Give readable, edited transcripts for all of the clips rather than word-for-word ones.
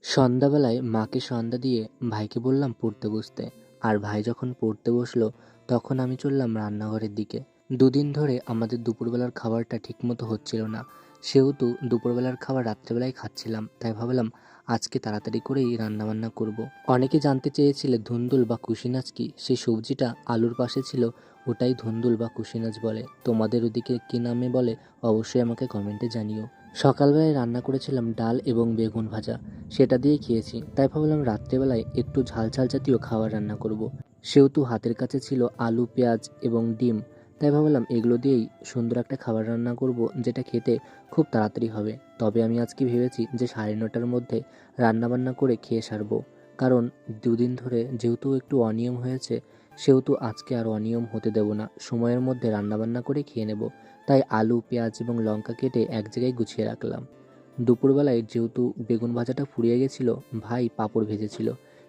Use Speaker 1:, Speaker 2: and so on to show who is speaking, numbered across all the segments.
Speaker 1: সন্ধ্যাবেলায় মাকে সন্ধ্যা দিয়ে ভাইকে বললাম পড়তে বসতে। আর ভাই যখন পড়তে বসলো তখন আমি চললাম রান্নাঘরের দিকে। দুদিন ধরে আমাদের দুপুরবেলার খাবারটা ঠিকমতো হচ্ছিল না, সেহেতু দুপুরবেলার খাবার রাত্রেবেলায় খাচ্ছিলাম। তাই ভাবলাম আজকে তাড়াতাড়ি করেই রান্নাবান্না করব। অনেকে জানতে চেয়েছিলে ধুন্দুল বা কুশিনাচ কি। সেই সবজিটা আলুর পাশে ছিল, ওটাই ধুন্দুল বা কুশিনাচ বলে। তোমাদের ওদিকে কী নামে বলে অবশ্যই আমাকে কমেন্টে জানিও। সকালবেলায় রান্না করেছিলাম ডাল এবং বেগুন ভাজা, সেটা দিয়েই খেয়েছি। তাই ভাবলাম রাত্রেবেলায় একটু ঝাল ঝাল জাতীয় খাবার রান্না করব। সেহেতু হাতের কাছে ছিল আলু, পেঁয়াজ এবং ডিম। তাই ভাবলাম এগুলো দিয়েই সুন্দর একটা খাবার রান্না করব, যেটা খেতে খুব তাড়াতাড়ি হবে। তবে আমি আজকে ভেবেছি যে 9:30টার মধ্যে রান্নাবান্না করে খেয়ে সারবো। কারণ দুদিন ধরে যেহেতু একটু অনিয়ম হয়েছে, সেহেতু আজকে আর অনিয়ম হতে দেব না। সময়ের মধ্যে রান্নাবান্না করে খেয়ে নেব। তাই আলু, পেঁয়াজ এবং লঙ্কা কেটে এক জায়গায় গুছিয়ে রাখলাম। দুপুরবেলায় যেহেতু বেগুন ভাজাটা ফুরিয়ে গেছিল, ভাই পাঁপড় ভেজেছিল,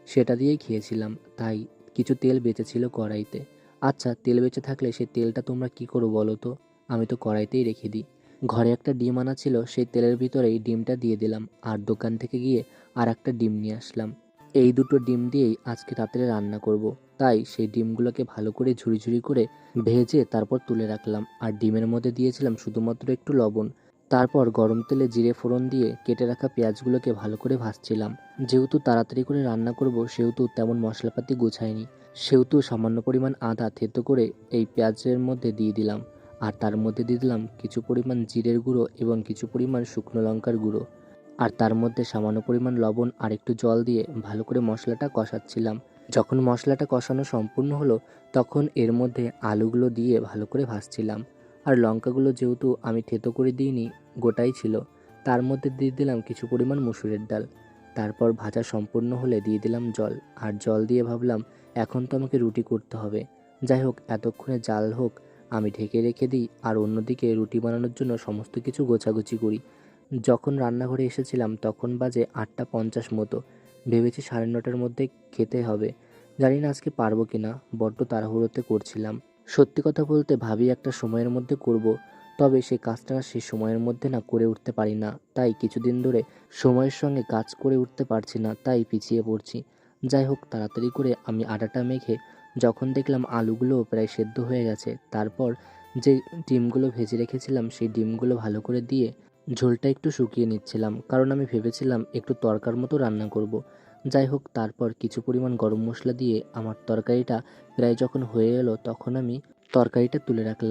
Speaker 1: সেটা দিয়েই খেয়েছিলাম। তাই কিছু তেল বেঁচেছিল কড়াইতে। আচ্ছা, তেল বেঁচে থাকলে সেই তেলটা তোমরা কি করো বলো তো? আমি তো কড়াইতেই রেখে দিই। ঘরে একটা ডিম আনা ছিল, সেই তেলের ভিতরেই ডিমটা দিয়ে দিলাম। আর দোকান থেকে গিয়ে আর একটা ডিম নিয়ে আসলাম। এই দুটো ডিম দিয়েই আজকে রাত্রে রান্না করব। তাই সেই ডিমগুলোকে ভালো করে ঝুরি ঝুরি করে ভেজে তারপর তুলে রাখলাম। আর ডিমের মধ্যে দিয়েছিলাম শুধুমাত্র একটু লবণ। তারপর গরম তেলে জিরে ফোড়ন দিয়ে কেটে রাখা পেঁয়াজগুলোকে ভালো করে ভাজছিলাম। যেহেতু তাড়াতাড়ি করে রান্না করব, সেহেতু তেমন মশলাপাতি গোছায়নি। সেহেতু সামান্য পরিমাণ আদা থেতো করে এই পেঁয়াজের মধ্যে দিয়ে দিলাম। আর তার মধ্যে দিয়ে দিলাম কিছু পরিমাণ জিরের গুঁড়ো এবং কিছু পরিমাণ শুকনো লঙ্কার গুঁড়ো। আর তার মধ্যে সামান্য পরিমাণ লবণ আর একটু জল দিয়ে ভালো করে মশলাটা কষাচ্ছিলাম। যখন মশলাটা কষানো সম্পূর্ণ হলো, তখন এর মধ্যে আলুগুলো দিয়ে ভালো করে ভাজছিলাম। আর লঙ্কাগুলো যেহেতু আমি থেতো করে দিইনি, গোটাই ছিল, তার মধ্যে দিয়ে দিলাম কিছু পরিমাণ মুসুরের ডাল। তারপর ভাজা সম্পূর্ণ হলে দিয়ে দিলাম জল। আর জল দিয়ে ভাবলাম এখন তো আমাকে রুটি করতে হবে। যাই হোক, এতক্ষণে জাল হোক, আমি ঢেকে রেখে দিই আর অন্যদিকে রুটি বানানোর জন্য সমস্ত কিছু গোছাগুছি করি। যখন রান্নাঘরে এসেছিলাম তখন বাজে 8:50 মতো। ভেবেছি 9:30টার মধ্যে খেতে হবে। জানি না আজকে পারবো কিনা, বড্ড তাড়াহুড়োতে করছিলাম। সত্যি কথা বলতে ভাবি একটা সময়ের মধ্যে করব, তবে সেই কাজটা সেই সময়ের মধ্যে না করে উঠতে পারি না। তাই কিছুদিন ধরে সময়ের সঙ্গে কাজ করে উঠতে পারছি না, তাই পিছিয়ে পড়ছি। যাই হোক, তাড়াতাড়ি করে আমি আটাটা মেখে যখন দেখলাম আলুগুলো প্রায় সেদ্ধ হয়ে গেছে, তারপর যে ডিমগুলো ভেজে রেখেছিলাম সেই ডিমগুলো ভালো করে দিয়ে ঝোলটা একটু শুকিয়ে নিচ্ছিলাম। কারণ আমি ভেবেছিলাম একটু তরকার মতো রান্না করব। যাই হোক, তারপর কিছু পরিমাণ গরম মশলা দিয়ে আমার তরকারিটা প্রায় যখন হয়ে এলো, তখন আমি তরকারিটা তুলে রাখলাম।